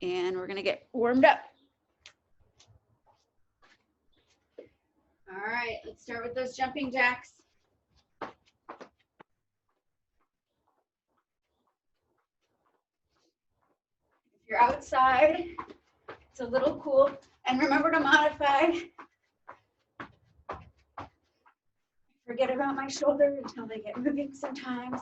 And we're gonna get warmed up. All right, let's start with those jumping jacks. If you're outside, it's a little cool. And remember to modify. Forget about my shoulder until they get moving sometimes.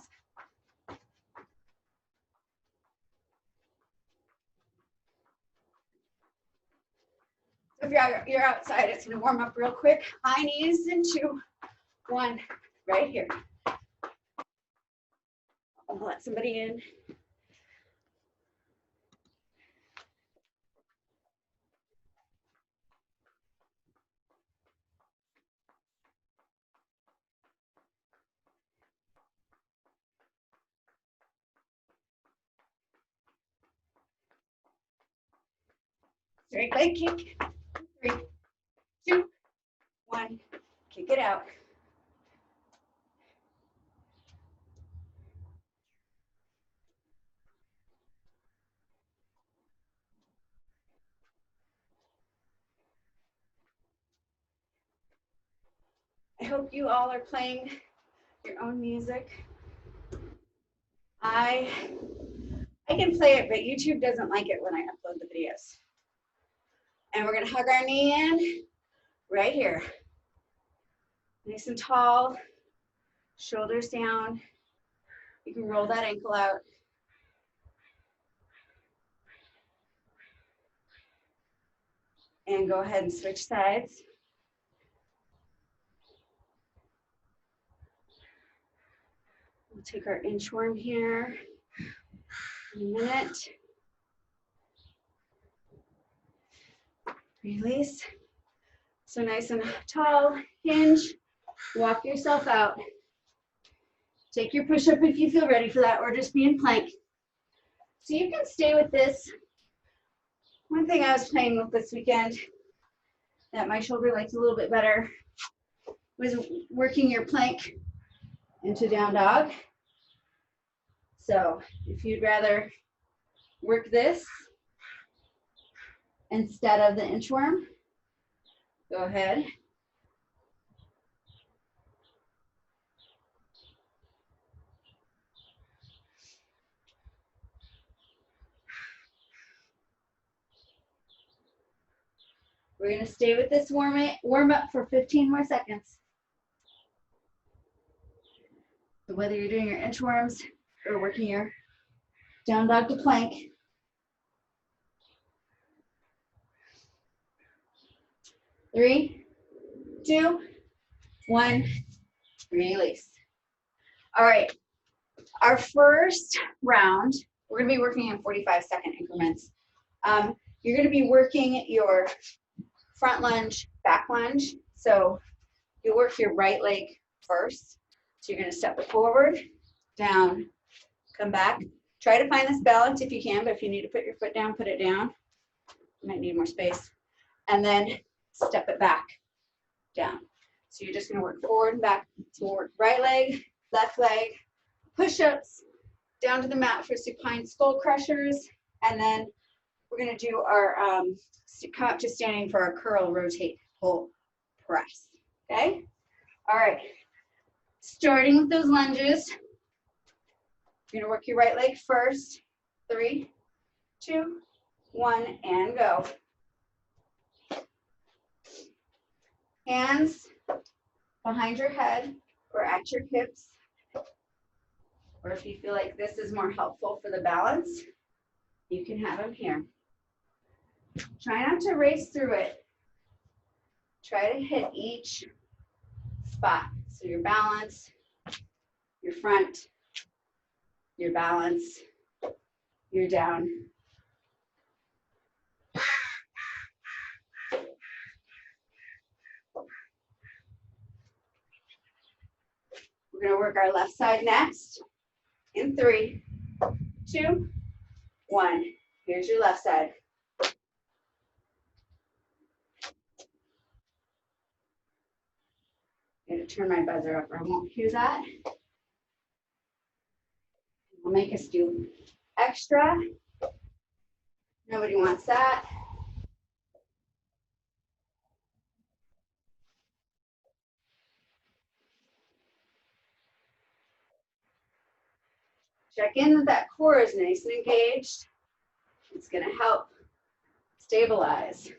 So if you're outside, it's gonna warm up real quick. High knees in 2, 1, right here. I'll let somebody in. Straight leg kick. 3, 2, 1. Kick it out. I hope you all are playing your own music. I can play it, but YouTube doesn't like it when I upload the videos. And we're gonna hug our knee in right here. Nice and tall, shoulders down. You can roll that ankle out. And go ahead and switch sides. We'll take our inchworm here in a minute. Release. So nice and tall, hinge, walk yourself out. Take your push-up if you feel ready for that, or just be in plank. So you can stay with this. One thing I was playing with this weekend that my shoulder liked a little bit better was working your plank into down dog. So if you'd rather work this instead of the inchworm, go ahead. We're gonna stay with this warm up for 15 more seconds. So whether you're doing your inchworms or working your down dog to plank, 3, 2, 1, release. All right, our first round, we're gonna be working in 45-second increments. You're gonna be working your front lunge, back lunge. So you work your right leg first. So you're gonna step forward, down, come back. Try to find this balance if you can, but if you need to put your foot down, put it down. You might need more space. And then step it back, down. So you're just gonna work forward and back. So we'll work right leg, left leg, push-ups, down to the mat for supine skull crushers, and then we're gonna do our, come up to standing for our curl, rotate, pull, press, okay? All right, starting with those lunges, you're gonna work your right leg first. 3, 2, 1, and go. Hands behind your head or at your hips. Or if you feel like this is more helpful for the balance, you can have them here. Try not to race through it. Try to hit each spot. So your balance, your front, your balance, your down. We're gonna work our left side next. In 3, 2, 1. Here's your left side. I'm gonna turn my buzzer up or I won't hear that. I'll make us do extra Nobody wants that. Check in that core is nice and engaged. It's going to help stabilize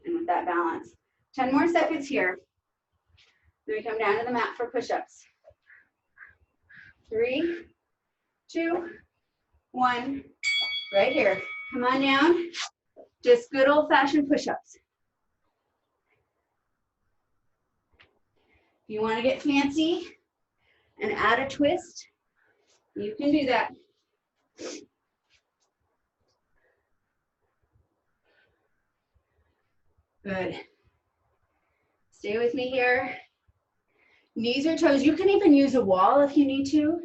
and with that balance. 10 more seconds here. Then we come down to the mat for push-ups. 3, 2, 1. Right here. Come on down. Just good old-fashioned push-ups. If you want to get fancy and add a twist, you can do that. Good. Stay with me here. Knees or toes. You can even use a wall if you need to.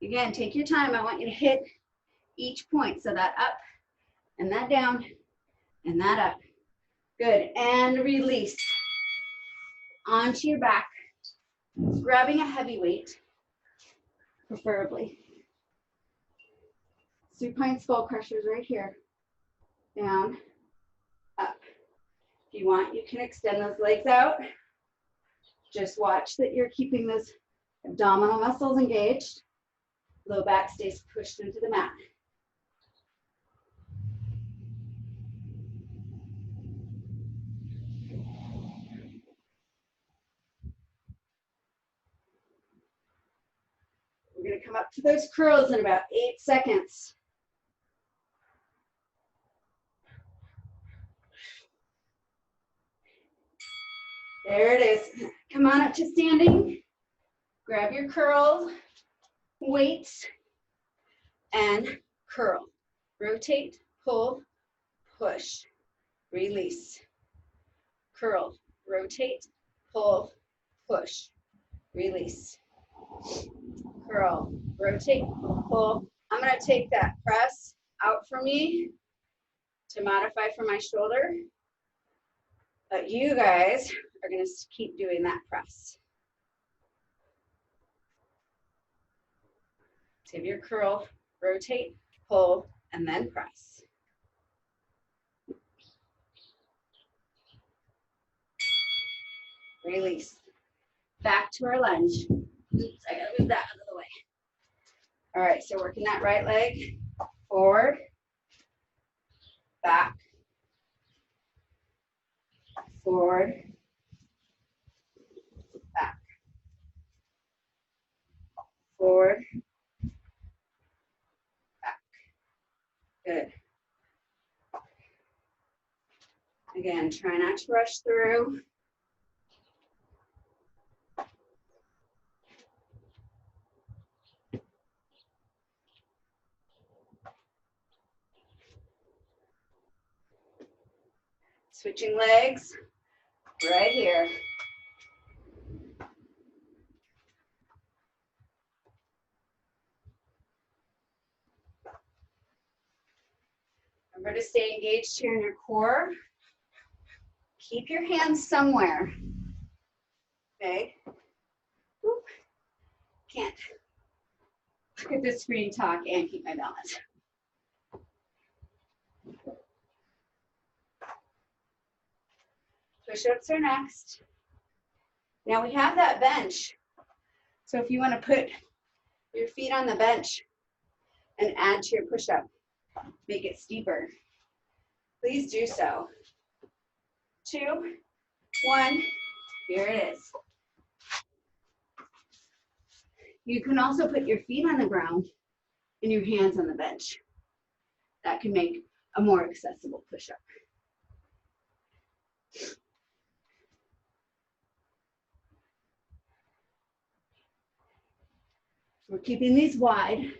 Again, take your time. I want you to hit each point. So that up and that down and that up. Good. And release. Onto your back. Grabbing a heavy weight, preferably. Supine skull crushers right here. Down, up. If you want, you can extend those legs out. Just watch that you're keeping those abdominal muscles engaged. Low back stays pushed into the mat. We're going to come up to those curls in about 8 seconds. There it is. Come on up to standing. Grab your curls, weights, and curl. Rotate, pull, push, release. Curl, rotate, pull, push, release. Curl, rotate, pull. I'm going to take that press out for me to modify for my shoulder. But you guys are going to keep doing that press. Save your curl, rotate, pull, and then press. Release. Back to our lunge. Oops, I gotta move that out of the way. All right, so working that right leg, forward, back, forward, back, forward, back. Good. Again, try not to rush through. Switching legs, right here. Remember to stay engaged here in your core. Keep your hands somewhere. Okay? Oop. Can't look at the screen, talk, and keep my balance. Push-ups are next. Now we have that bench. So if you want to put your feet on the bench and add to your push-up, make it steeper, please do so. 2, 1, here it is. You can also put your feet on the ground and your hands on the bench. That can make a more accessible push-up. We're keeping these wide,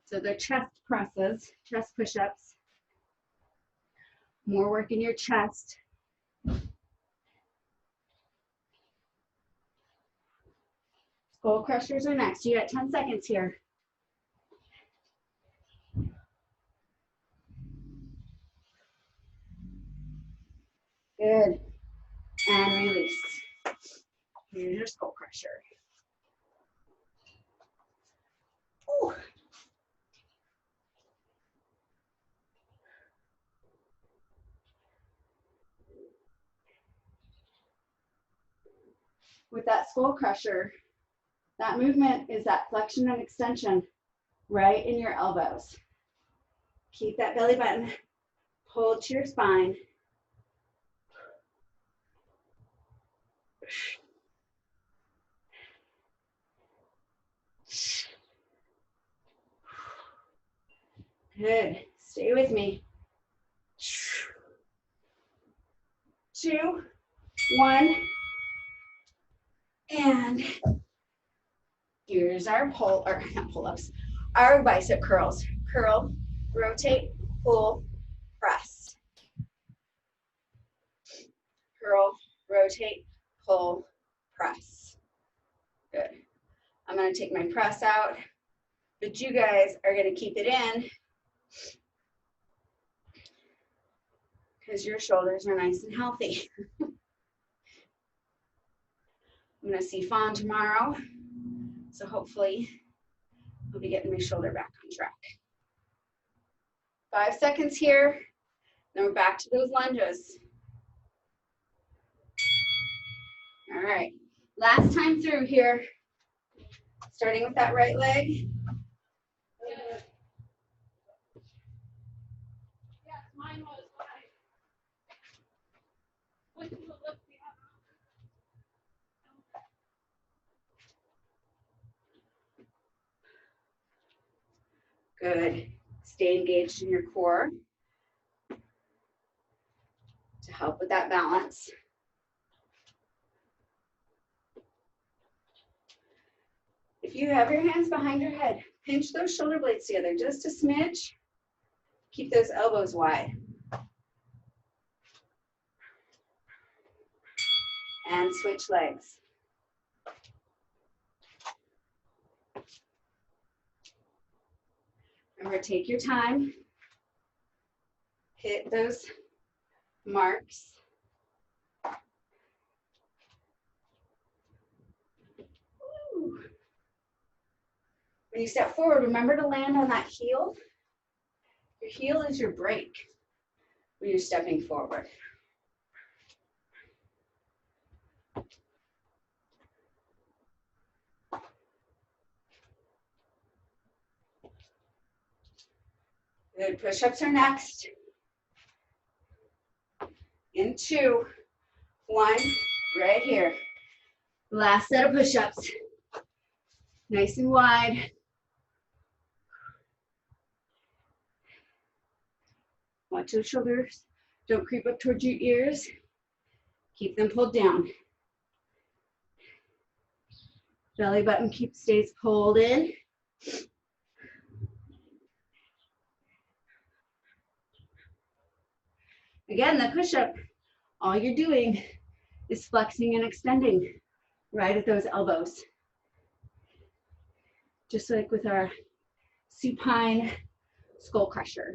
so they're chest presses, chest push-ups. More work in your chest. Skull crushers are next. You got 10 seconds here. Good. And release. Here's your skull crusher. Ooh. With that skull crusher, that movement is that flexion and extension right in your elbows. Keep that belly button pulled to your spine. Good. Stay with me. 2, 1, and here's our not pull-ups, our bicep curls. Curl, rotate, pull, press. Curl, rotate, pull, press. Good. I'm going to take my press out, but you guys are going to keep it in because your shoulders are nice and healthy. I'm going to see Fawn tomorrow, so hopefully I'll be getting my shoulder back on track. 5 seconds here, then we're back to those lunges. All right, last time through here, starting with that right leg. Yes, mine was when I went to the lift. Good. Stay engaged in your core to help with that balance. If you have your hands behind your head, pinch those shoulder blades together just a smidge. Keep those elbows wide. And switch legs. Remember, take your time. Hit those marks. Ooh. When you step forward, remember to land on that heel. Your heel is your brake when you're stepping forward. Good, push-ups are next. In 2, 1, right here. Last set of push-ups. Nice and wide. Watch those shoulders. Don't creep up towards your ears. Keep them pulled down. Belly button stays pulled in. Again, the push-up, all you're doing is flexing and extending right at those elbows. Just like with our supine skull crusher.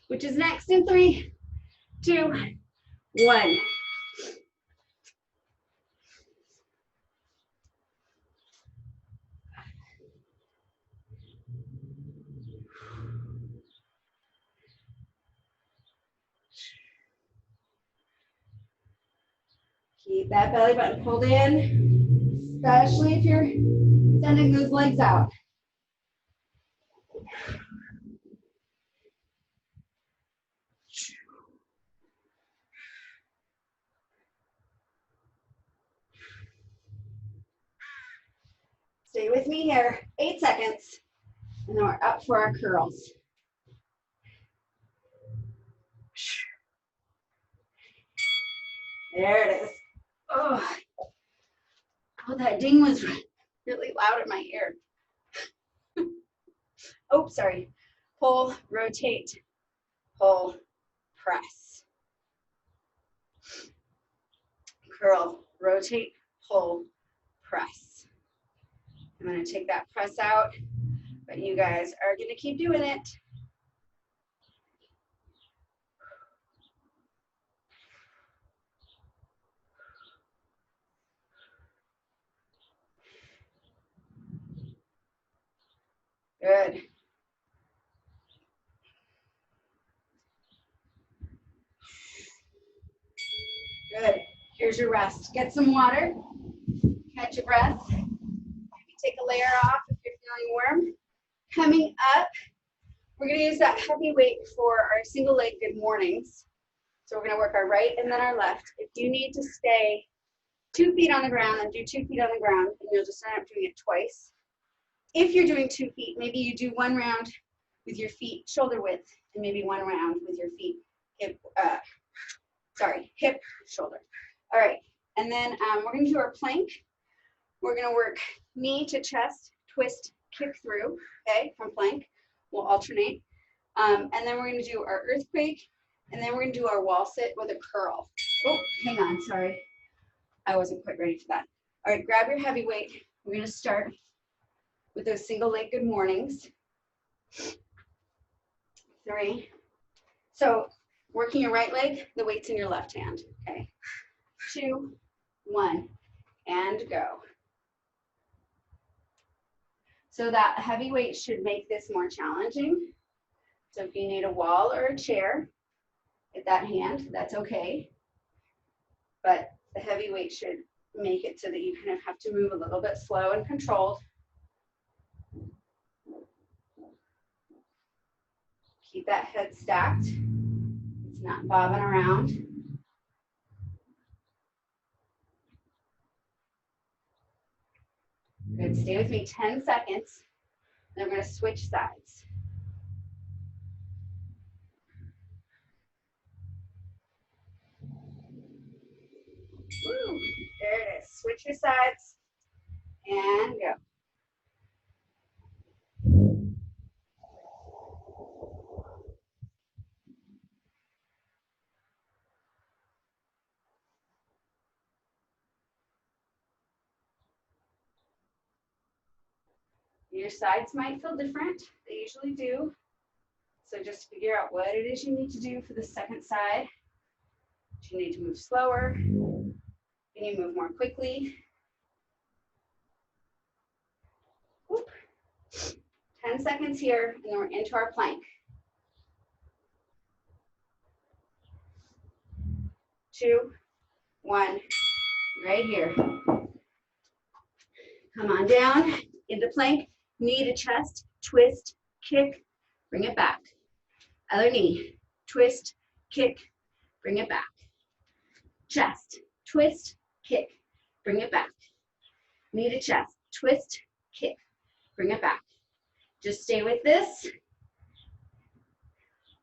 Which is next in 3, 2, 1. Keep that belly button pulled in, especially if you're sending those legs out. Stay with me here, 8 seconds, and then we're up for our curls. There it is. Oh, that ding was really loud in my ear. Oh, sorry. Pull, rotate, pull, press. Curl, rotate, pull, press. I'm going to take that press out, but you guys are going to keep doing it. Good. Good. Here's your rest. Get some water. Catch your breath. Maybe take a layer off if you're feeling warm. Coming up, we're going to use that heavy weight for our single leg good mornings. So we're going to work our right and then our left. If you need to stay 2 feet on the ground, then do 2 feet on the ground, and you'll just end up doing it twice. If you're doing 2 feet, maybe you do 1 round with your feet shoulder width, and maybe 1 round with your feet hip, hip, shoulder. All right, and then we're going to do our plank. We're going to work knee to chest, twist, kick through, okay, from plank. We'll alternate. And then we're going to do our earthquake, and then we're going to do our wall sit with a curl. Oh, hang on, sorry. I wasn't quite ready for that. All right, grab your heavy weight. We're going to start with those single leg good mornings. 3. So working your right leg, the weight's in your left hand, okay? 2, 1, and go. So that heavy weight should make this more challenging. So if you need a wall or a chair, get that hand, that's okay. But the heavy weight should make it so that you kind of have to move a little bit slow and controlled. Keep that head stacked. It's not bobbing around. Good, stay with me 10 seconds. Then we're gonna switch sides. Woo, there it is. Switch your sides and go. Your sides might feel different. They usually do. So just figure out what it is you need to do for the second side. Do you need to move slower? You need to move more quickly. Whoop. 10 seconds here, and then we're into our plank. 2, 1, right here. Come on down into plank, knee to chest, twist, kick, bring it back. Other knee, twist, kick, bring it back. Chest, twist, kick, bring it back. Knee to chest, twist, kick, bring it back. Just stay with this.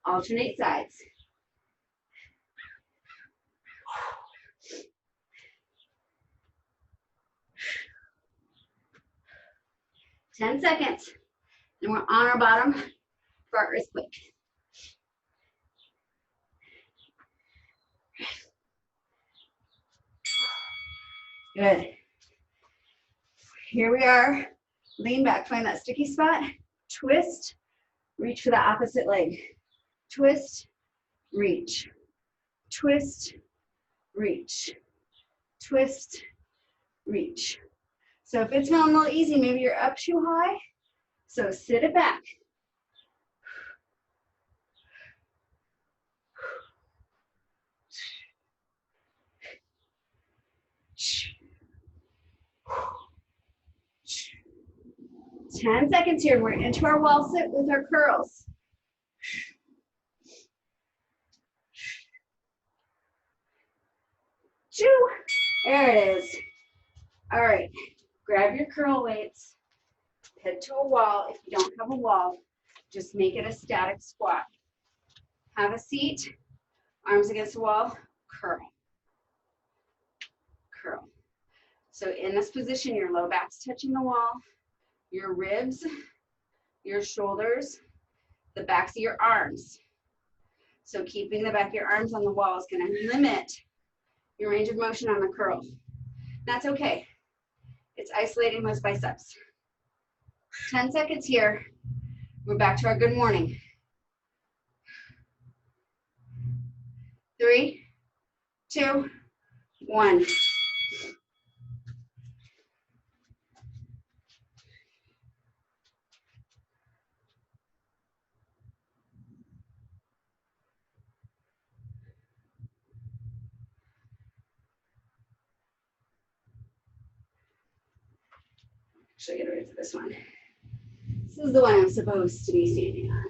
Alternate sides. Ten seconds. And we're on our bottom for our earthquake. Good. Here we are. Lean back, find that sticky spot. Twist, reach for the opposite leg. Twist, reach. Twist, reach. Twist, reach. So if it's feeling a little easy, maybe you're up too high. So sit it back. Ten seconds here. We're into our wall sit with our curls. Choo. There it is. All right. Grab your curl weights. Head to a wall. If you don't have a wall, just make it a static squat. Have a seat. Arms against the wall. Curl. Curl. So in this position, your low back's touching the wall. Your ribs, your shoulders, the backs of your arms. So keeping the back of your arms on the wall is going to limit your range of motion on the curl. That's okay. It's isolating those biceps. 10 seconds here. We're back to our good morning. 3, 2, 1. Actually, get ready for this one. This is the one I'm supposed to be standing on.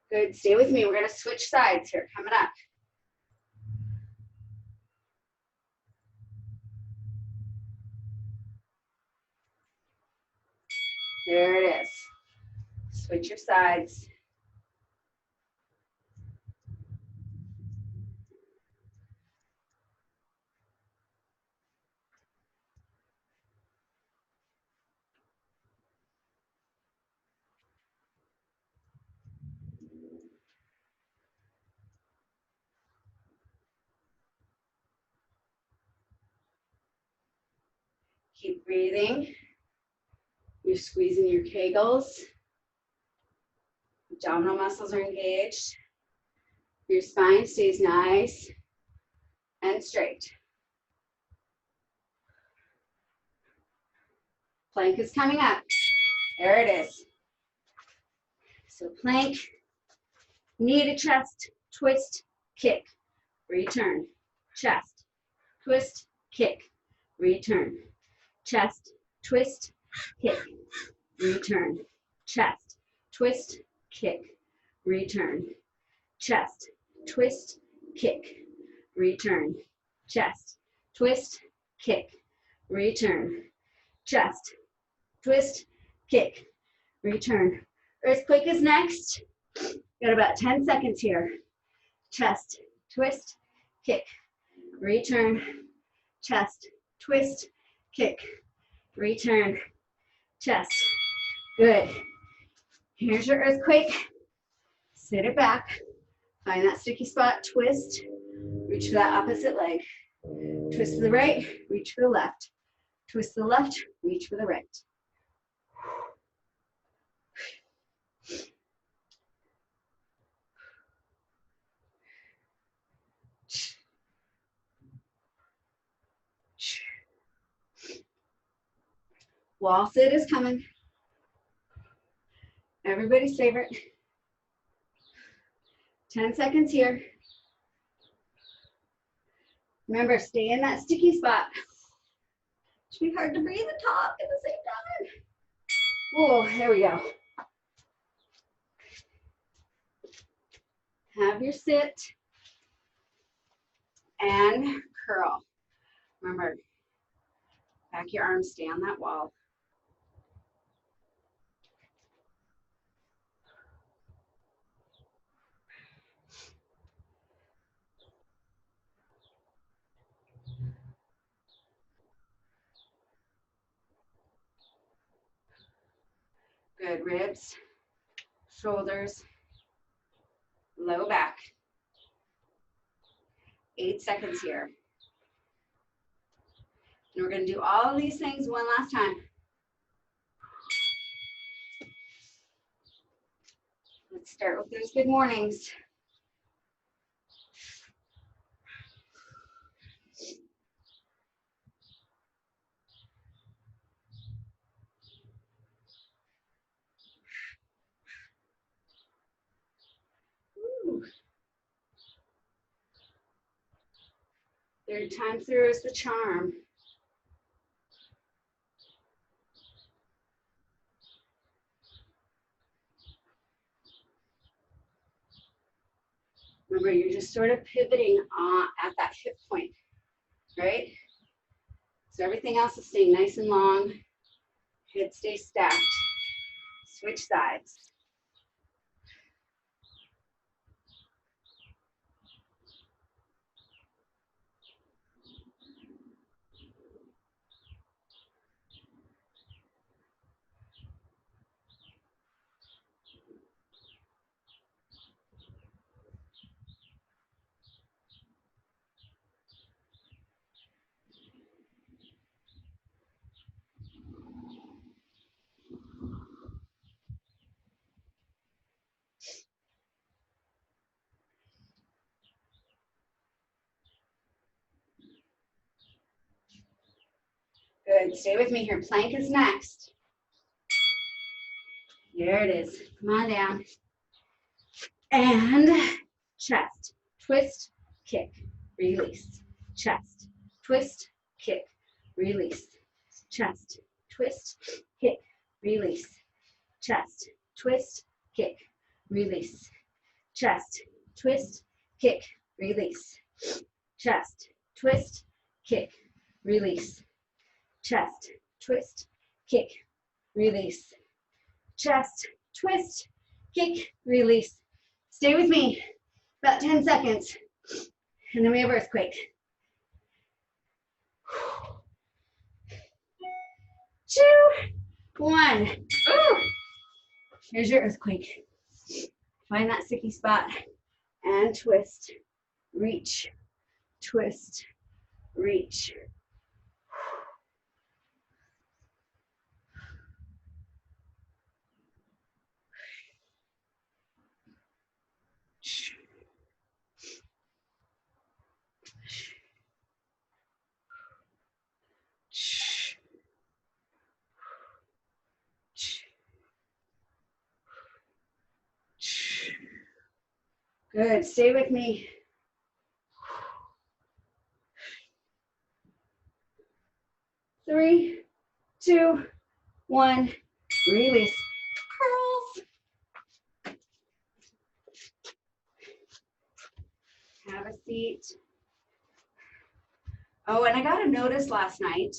Good, stay with me. We're gonna switch sides here, coming up. There it is. Switch your sides. Keep breathing. You're squeezing your kegels. Abdominal muscles are engaged. Your spine stays nice and straight. Plank is coming up. There it is. So plank, knee to chest, twist, kick, return, chest, twist, kick, return, chest, twist, kick, return, chest, twist, kick, return, chest, twist, kick, return, chest, twist, kick, return, chest, twist, kick, return. Earthquake is next. Got about 10 seconds here. Chest, twist, kick, return, chest, twist, kick, return, chest. Good. Here's your earthquake. Sit it back. Find that sticky spot, twist, reach for that opposite leg. Twist to the right, reach for the left. Twist to the left, reach for the right. Wall sit is coming. Everybody's favorite. 10 seconds here. Remember, stay in that sticky spot. Should be hard to breathe and talk at the same time. Oh, there we go. Have your sit and curl. Remember, back your arms, stay on that wall. Good, ribs, shoulders, low back. 8 seconds here. And we're gonna do all these things one last time. Let's start with those good mornings. Ooh. Third time through is the charm. Remember, you're just sort of pivoting at that hip point, right? So everything else is staying nice and long. Head stays stacked. Switch sides. Good, stay with me here. Plank is next. There it is. Come on down. And chest, twist, kick, release. Chest, twist, kick, release. Chest, twist, kick, release. Chest, twist, kick, release. Chest, twist, kick, release. Chest, twist, kick, release. Chest, twist, kick, release. Chest, twist, kick, release. Stay with me, about 10 seconds, and then we have earthquake. 2, 1. Ooh. Here's your earthquake. Find that sticky spot and twist, reach, twist, reach. Good, stay with me. Three, 2, 1, release. Curls. Have a seat. Oh, and I got a notice last night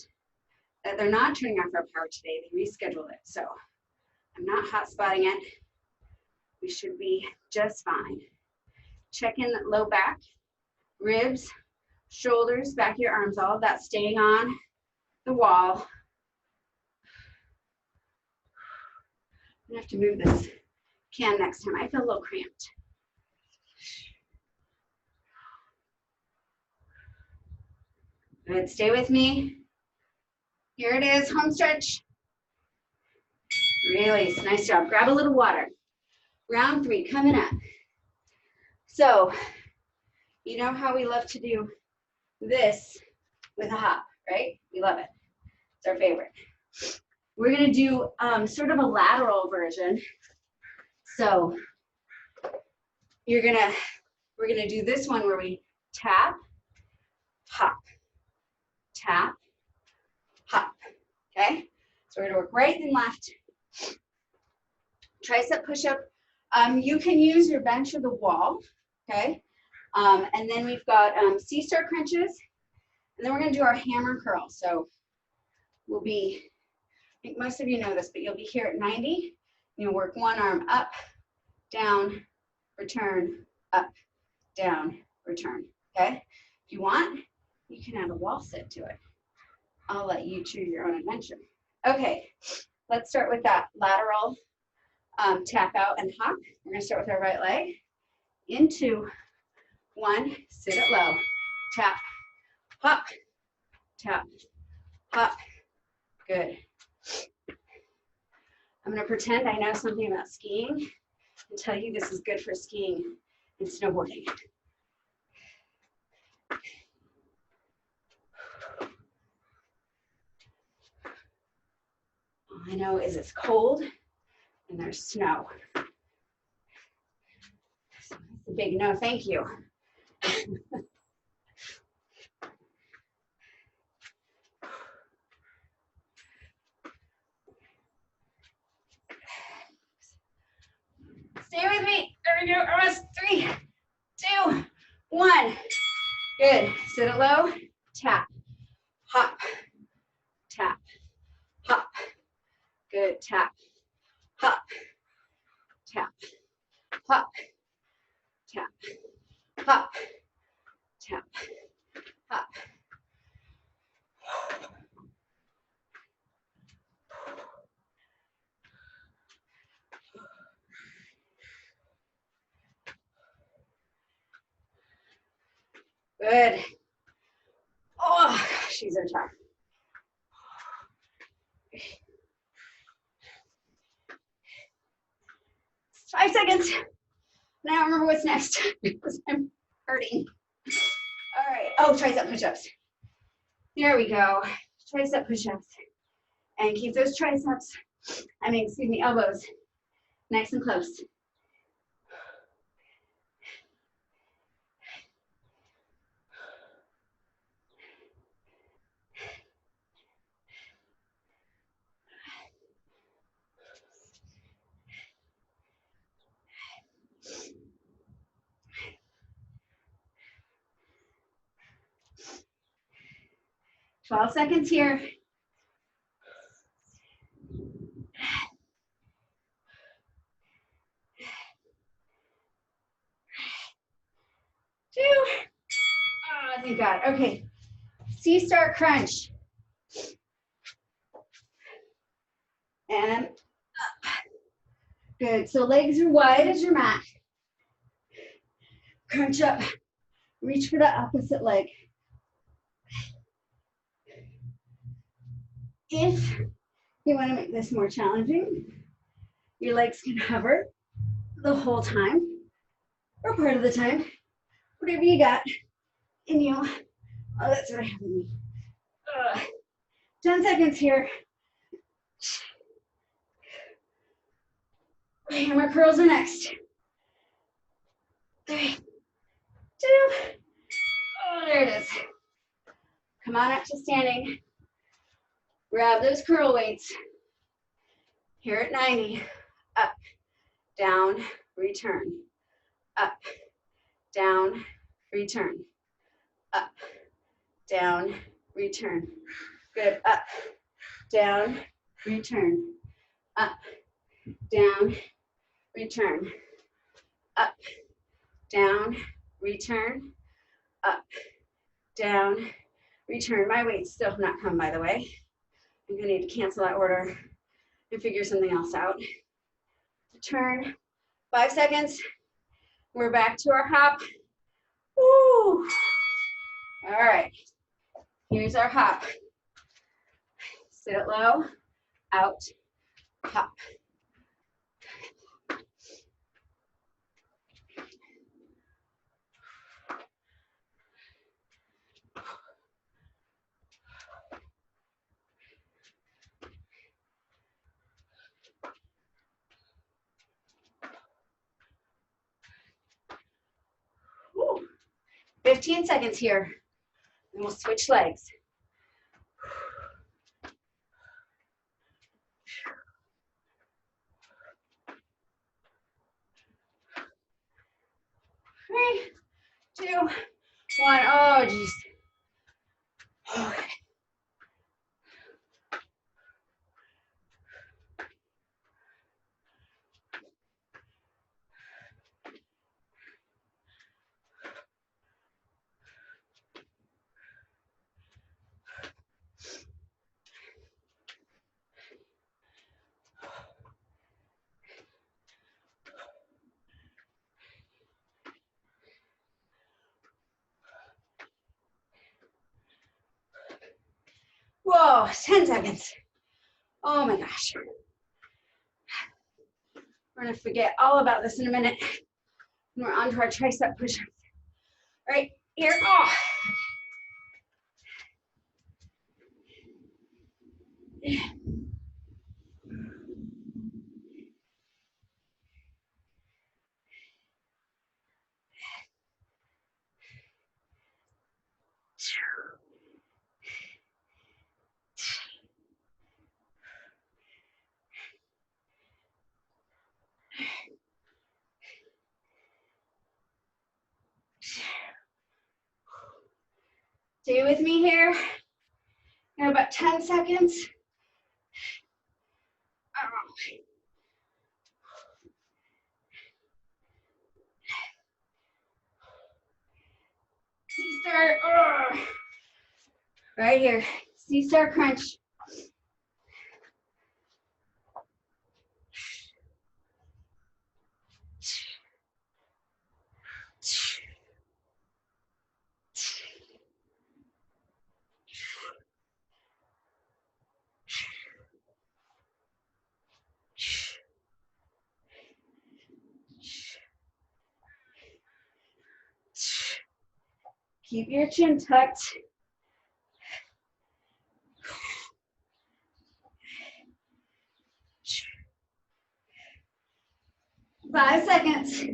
that they're not turning off our power today. They rescheduled it, so I'm not hot spotting it. We should be just fine. Check in low back, ribs, shoulders, back of your arms, all of that staying on the wall. I'm gonna have to move this can next time. I feel a little cramped. Good, stay with me. Here it is, home stretch. Release, nice job. Grab a little water. Round 3, coming up. So, you know how we love to do this with a hop, right? We love it. It's our favorite. We're gonna do sort of a lateral version. So, we're gonna do this one where we tap, hop, tap, hop, okay? So we're gonna work right and left. Tricep push-up. You can use your bench or the wall, okay? And then we've got C-star crunches, and then we're gonna do our hammer curl. So we'll be, I think most of you know this, but you'll be here at 90. You'll work one arm up, down, return, up, down, return, okay? If you want, you can add a wall sit to it. I'll let you choose your own adventure. Okay, let's start with that lateral tap out and hop. We're gonna start with our right leg. Into 1, sit it low, tap, hop, tap, hop, good. I'm gonna pretend I know something about skiing and tell you this is good for skiing and snowboarding. All I know is it's cold and there's snow. So that's a big no, thank you. Stay with me. There we go. Almost 3, 2, 1. Good. Sit it low. Tap. Hop. Tap. Hop. Good. Tap. Hop. Tap. Hop. Tap. Hop. Tap. Hop. Good. Oh, gosh, these are tough. 5 seconds. Now I remember what's next because I'm hurting. All right. Oh, tricep push-ups. There we go. Tricep push-ups. And keep those elbows nice and close. 12 seconds here. 2. Oh, thank God. Okay. C-start crunch. And up. Good. So legs are wide as your mat. Crunch up. Reach for the opposite leg. If you want to make this more challenging, your legs can hover the whole time or part of the time. Whatever you got in you. Oh, that's what I have in me. 10 seconds here. Hammer curls are next. 3, 2. Oh, there it is. Come on up to standing. Grab those curl weights. Here at 90. Up, down, return. Up, down, return. Up, down, return. Good. Up, down, return. Up, down, return. Up, down, return. Up, down, return. My weight's still have not come, by the way. I'm gonna need to cancel that order and figure something else out. Turn, 5 seconds. We're back to our hop. Woo! All right, here's our hop. Sit it low, out, hop. Woo. 15 seconds here, and we'll switch legs. Three, 2, 1. Oh, geez. Okay. Whoa, 10 seconds. Oh my gosh. We're gonna forget all about this in a minute. And we're on to our tricep push-ups. All right, here. Oh. Stay with me here. In about 10 seconds. C-start. Right here. C-start crunch. Keep your chin tucked. Five seconds.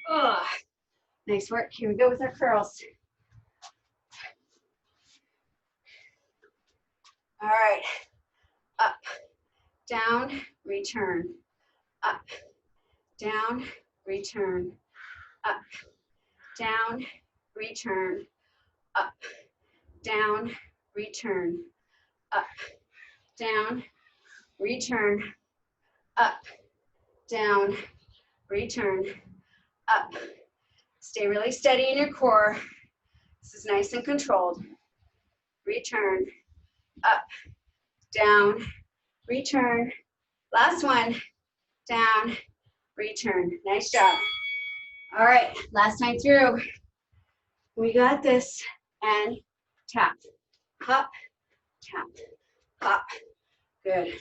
Oh, nice work. Here we go with our curls. All right. Up, down, return. Up, down, return. Up, down, return, up, down, return, up, down, return, up, down, return, up. Stay really steady in your core. This is nice and controlled. Return, up, down, return. Last one, down, return. Nice job. All right, last time through. We got this. And tap, hop, tap, hop. Good.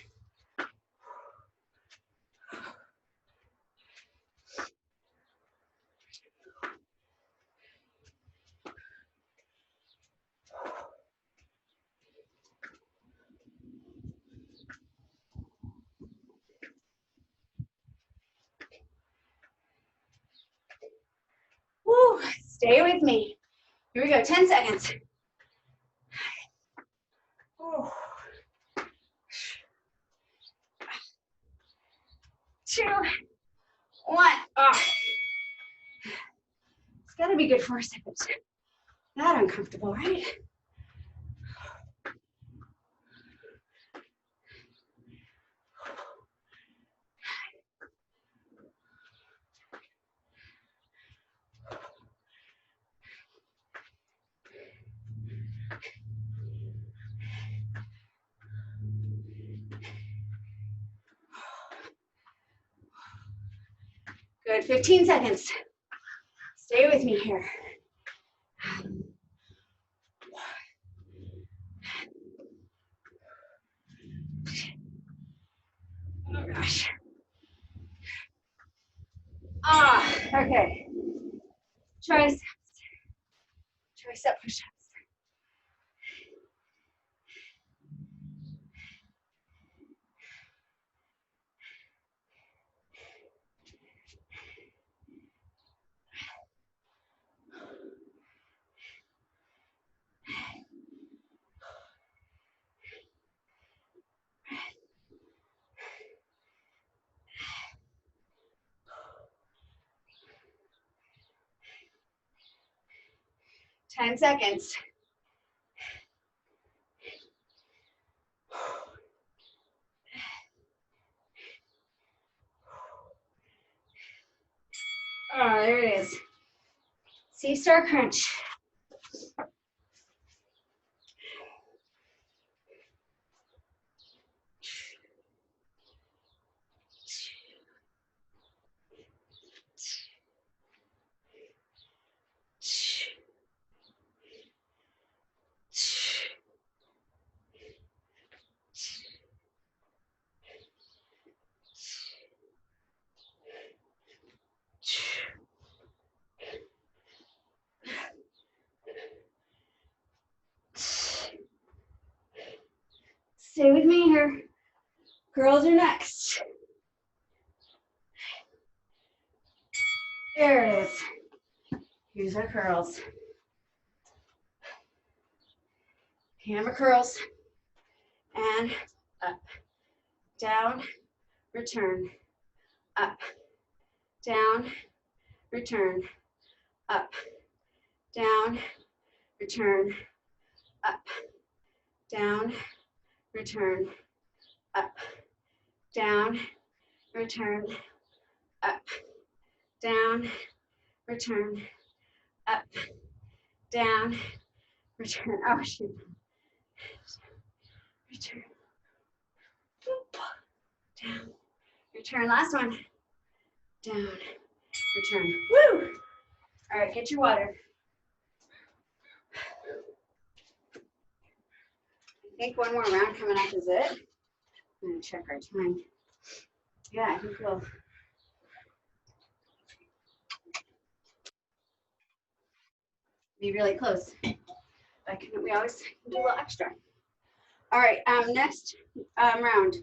Woo, stay with me. Here we go, 10 seconds. Whew. 2, 1. Oh. It's gotta be good for us if it's that uncomfortable, right? Good, 15 seconds. Stay with me here. Oh gosh. Ah, okay. Tricep push-ups. Ten seconds. Oh, there it is. C-star crunch. Stay with me here. Girls are next. There it is. Here's our curls. Hammer curls. And up, down, return, up, down, return, up, down, return, up, down, return, up, down, return, up, down, return, up, down, return. Oh, shoot. Return. Boop. Down. Return. Last one. Down. Return. Woo! All right, get your water. I think one more round coming up is it. I'm gonna check our time. Yeah, I think we'll. Be really close. We always do a little extra. All right, next round.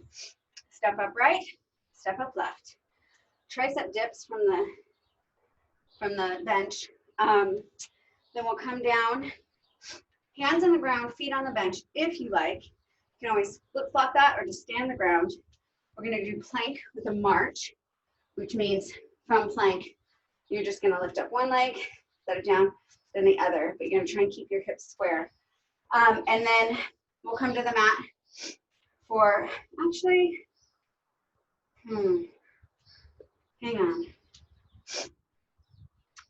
Step up right, step up left. Tricep dips from the bench. Then we'll come down, hands on the ground, feet on the bench. If you like, you can always flip flop that or just stand the ground. We're gonna do plank with a march, which means from plank, you're just gonna lift up one leg, set it down, then the other, but you're gonna try and keep your hips square. And then we'll come to the mat for, actually, hang on.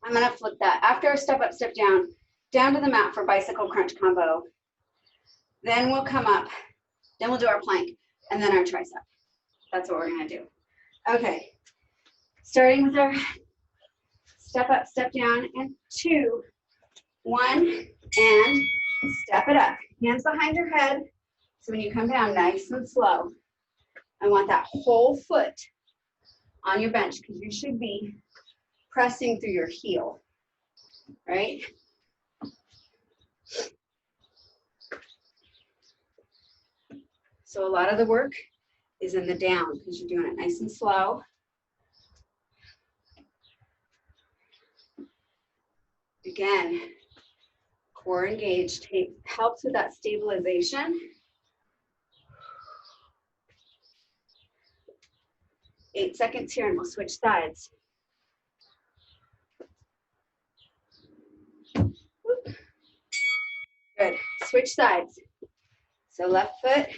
I'm gonna flip that. After our step up, step down to the mat for bicycle crunch combo. Then we'll come up, then we'll do our plank, and then our tricep. That's what we're gonna do. Okay, starting with our step up, step down, and 2, 1, and step it up. Hands behind your head. So when you come down, nice and slow. I want that whole foot on your bench because you should be pressing through your heel, right? So a lot of the work is in the down because you're doing it nice and slow. Again, core engaged helps with that stabilization. 8 seconds here and we'll switch sides. Good, switch sides. So left foot,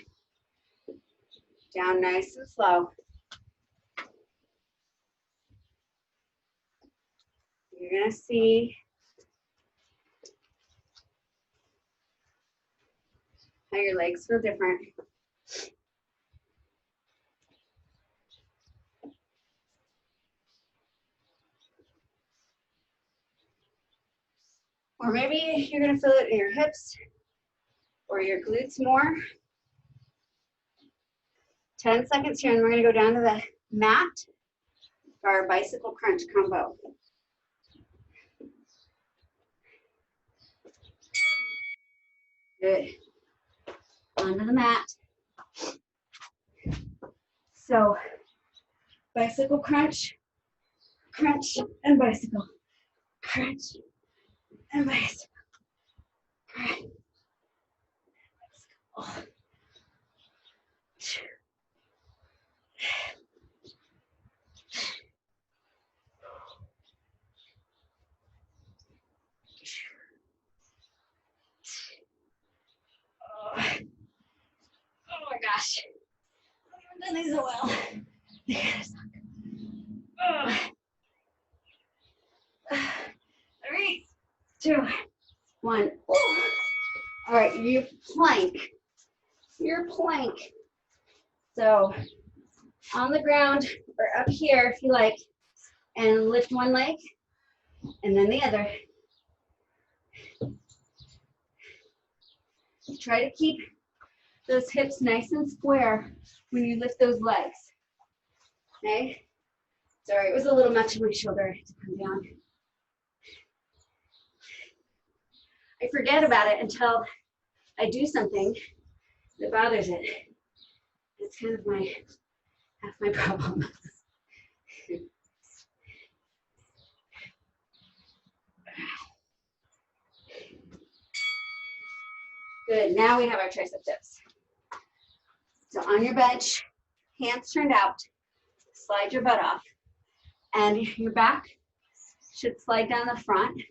down nice and slow. You're gonna see how your legs feel different. Or maybe you're gonna feel it in your hips or your glutes more. 10 seconds here and we're gonna go down to the mat for our bicycle crunch combo. Good. Onto the mat. So bicycle crunch, crunch and bicycle, crunch and bicycle, crunch. Oh. Oh my gosh. I haven't done these in a while. They gotta suck. 3, 2, 1. All right, you plank. Your plank. So on the ground or up here if you like, and lift one leg and then the other. Try to keep those hips nice and square when you lift those legs. Okay? Sorry, it was a little much on my shoulder to come down. I forget about it until I do something that bothers it. It's kind of half my problem. Good, now we have our tricep dips. So on your bench, hands turned out, slide your butt off, and your back should slide down the front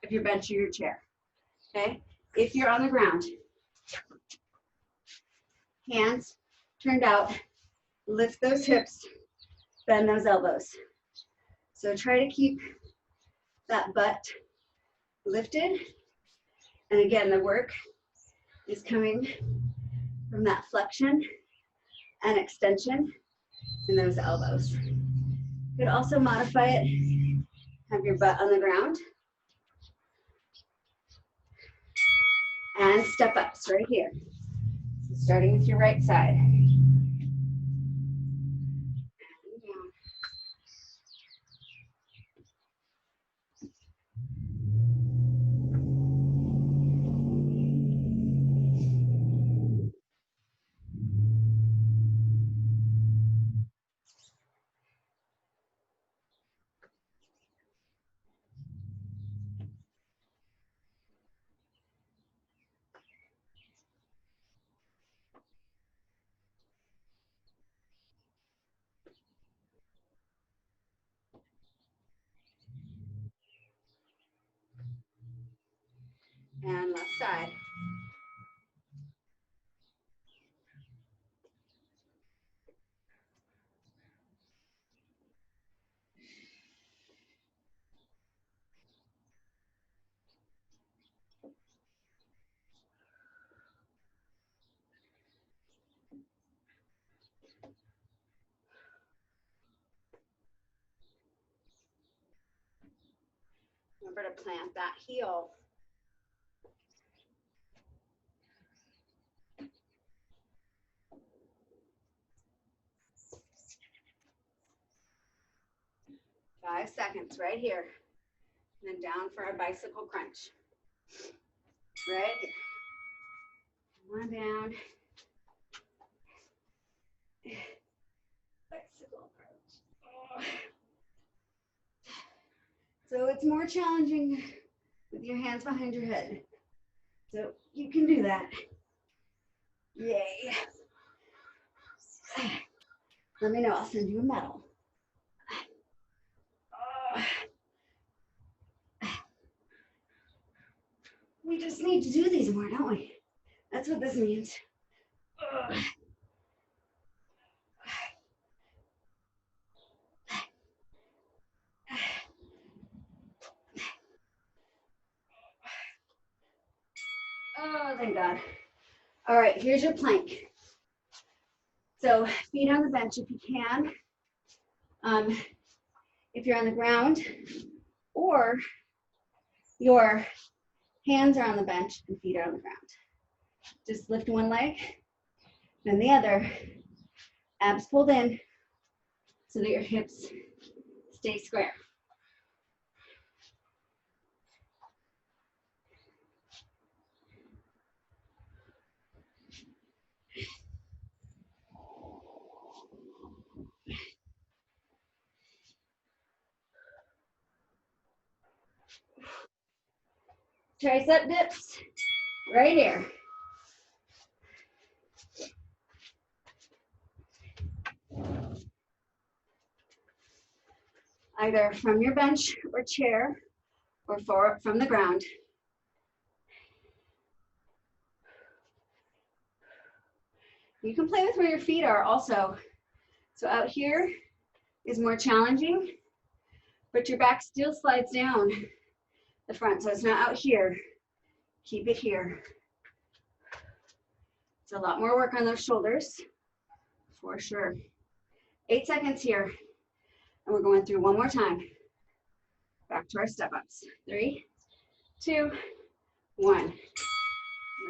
of your bench or your chair, okay? If you're on the ground, hands turned out, lift those hips, bend those elbows. So try to keep that butt lifted. And again, the work is coming from that flexion and extension in those elbows. You could also modify it, have your butt on the ground. And step ups right here. So starting with your right side. And left side. Remember to plant that heel. Five seconds right here. And then down for a bicycle crunch. Right here. Come on down. Bicycle crunch. Oh. So it's more challenging with your hands behind your head. So you can do that. Yay. Let me know, I'll send you a medal. We just need to do these more, don't we? That's what this means. Oh, thank God. All right, here's your plank. So feet on the bench if you can. If you're on the ground, or your hands are on the bench and feet are on the ground. Just lift one leg, then the other. Abs pulled in so that your hips stay square. Tricep dips right here. Either from your bench or chair or from the ground. You can play with where your feet are also. So out here is more challenging, but your back still slides down the front. So it's not out here. Keep it here. It's a lot more work on those shoulders, for sure. 8 seconds here. And we're going through one more time. Back to our step ups. 3, 2, 1.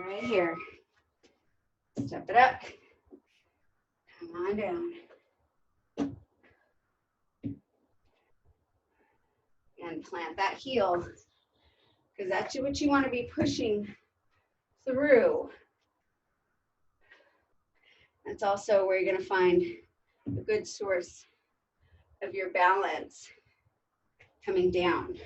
Right here. Step it up. Come on down. And plant that heel, because that's what you want to be pushing through. That's also where you're going to find a good source of your balance coming down.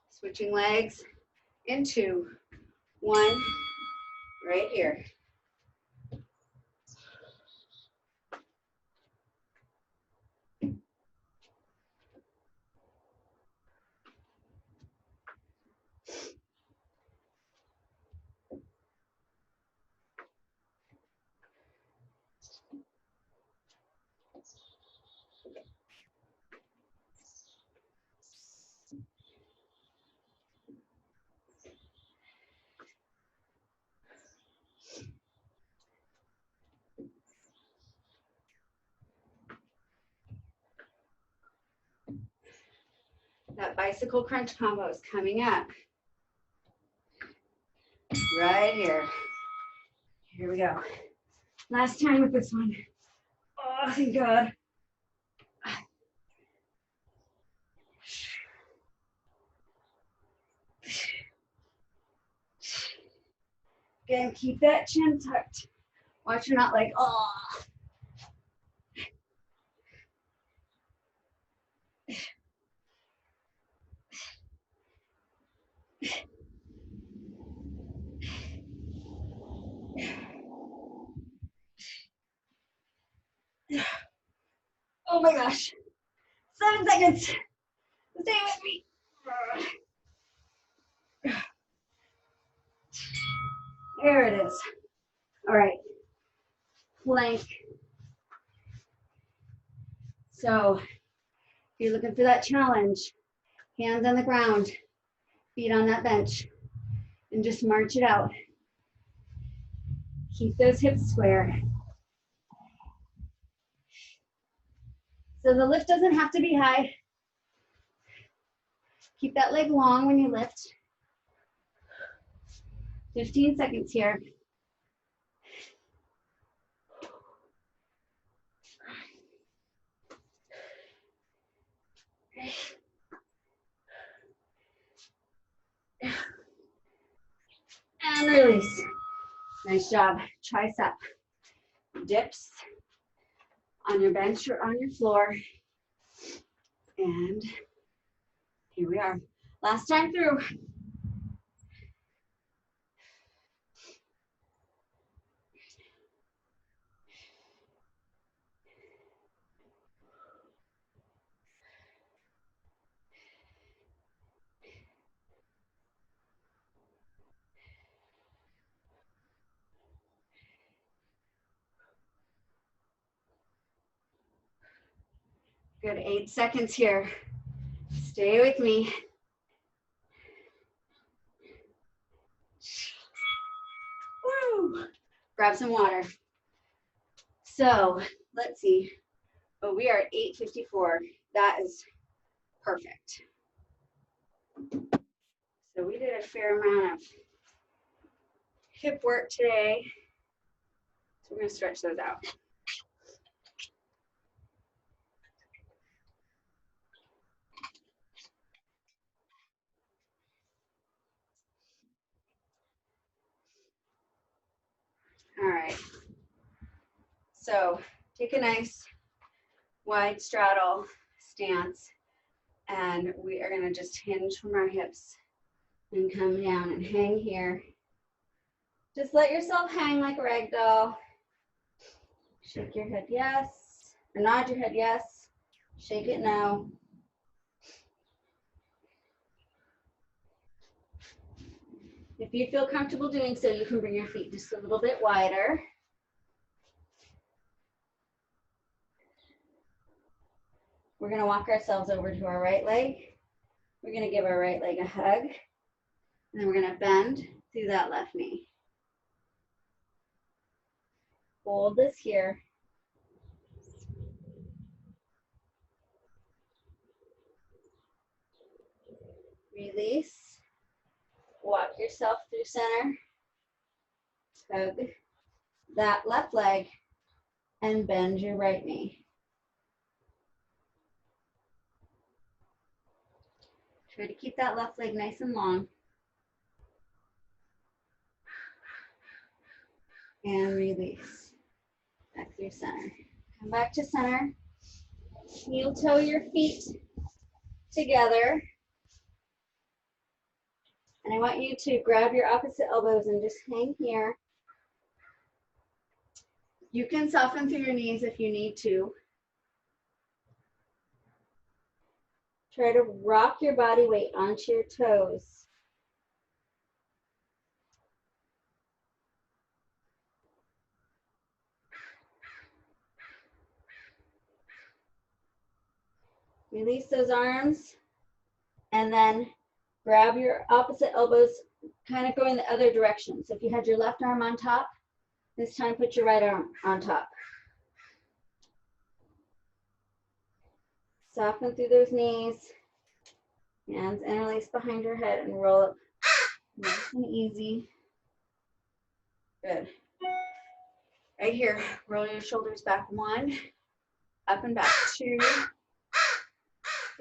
Switching legs into 1 right here. That bicycle crunch combo is coming up. Right here. Here we go. Last time with this one. Oh, thank God. Again, keep that chin tucked. Watch you're not like, oh. Oh my gosh. 7 seconds. Stay with me. There it is. All right. Plank. So if you're looking for that challenge, hands on the ground, feet on that bench, and just march it out. Keep those hips square. So the lift doesn't have to be high. Keep that leg long when you lift. 15 seconds here. And release. Nice job. Tricep dips on your bench or on your floor. And here we are. Last time through. Good, 8 seconds here. Stay with me. Woo! Grab some water. So let's see. Oh, we are at 8:54. That is perfect. So we did a fair amount of hip work today. So we're gonna stretch those out. All right. So take a nice wide straddle stance, and we are gonna just hinge from our hips and come down and hang here. Just let yourself hang like a rag doll. Shake your head yes, or nod your head yes. Shake it no. If you feel comfortable doing so, you can bring your feet just a little bit wider. We're gonna walk ourselves over to our right leg. We're gonna give our right leg a hug, and then we're gonna bend through that left knee. Hold this here. Release. Walk yourself through center. Hug that left leg and bend your right knee. Try to keep that left leg nice and long. And release. Back through center. Come back to center. Heel toe your feet together. And I want you to grab your opposite elbows and just hang here. You can soften through your knees if you need to. Try to rock your body weight onto your toes. Release those arms, and then grab your opposite elbows, kind of going the other direction. So if you had your left arm on top, this time put your right arm on top. Soften through those knees. Hands interlace behind your head and roll up nice and easy. Good. Right here, roll your shoulders back. 1, up and back. 2,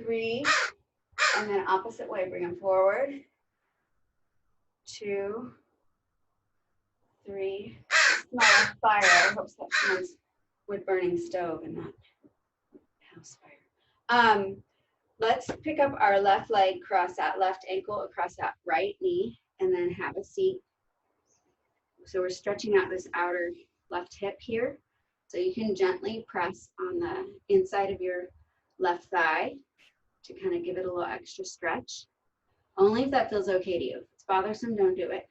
3, and then opposite way, bring them forward. 2, 3. Smell of fire. I hope that's someone's wood-burning stove and not house fire. Let's pick up our left leg, cross that left ankle across that right knee, and then have a seat. So we're stretching out this outer left hip here. So you can gently press on the inside of your left thigh to kind of give it a little extra stretch. Only if that feels okay to you. If it's bothersome, don't do it.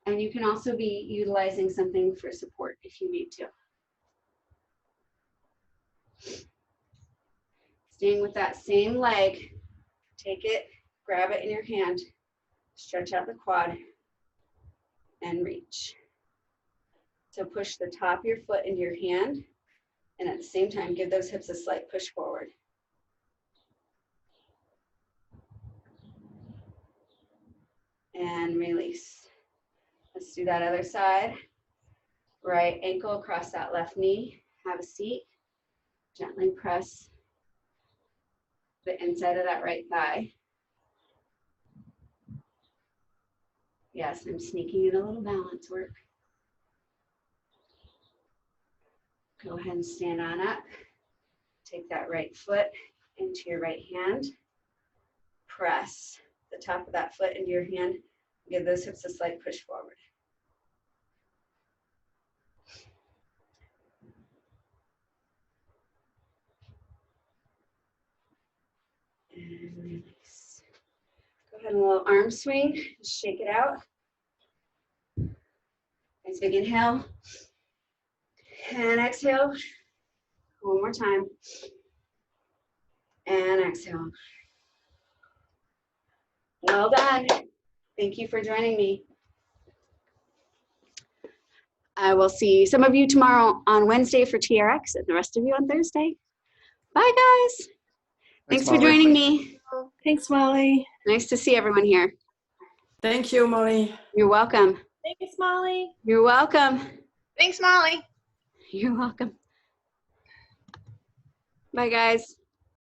And you can also be utilizing something for support if you need to. Staying with that same leg, take it, grab it in your hand, stretch out the quad, and reach. So push the top of your foot into your hand, and at the same time, give those hips a slight push forward. And release. Let's do that other side. Right ankle across that left knee. Have a seat. Gently press the inside of that right thigh. Yes, I'm sneaking in a little balance work. Go ahead and stand on up. Take that right foot into your right hand. Press the top of that foot into your hand. Give those hips a slight push forward. And release. Go ahead and a little arm swing. Just shake it out. Nice big inhale. And exhale. One more time. And exhale. Well done. Thank you for joining me. I will see some of you tomorrow on Wednesday for TRX and the rest of you on Thursday. Bye, guys. Thanks for Molly. joining me. Thanks, Molly. Nice to see everyone here. Thank you, Molly. You're welcome. Thanks, Molly. You're welcome. Thanks, Molly. You're welcome. Bye, guys.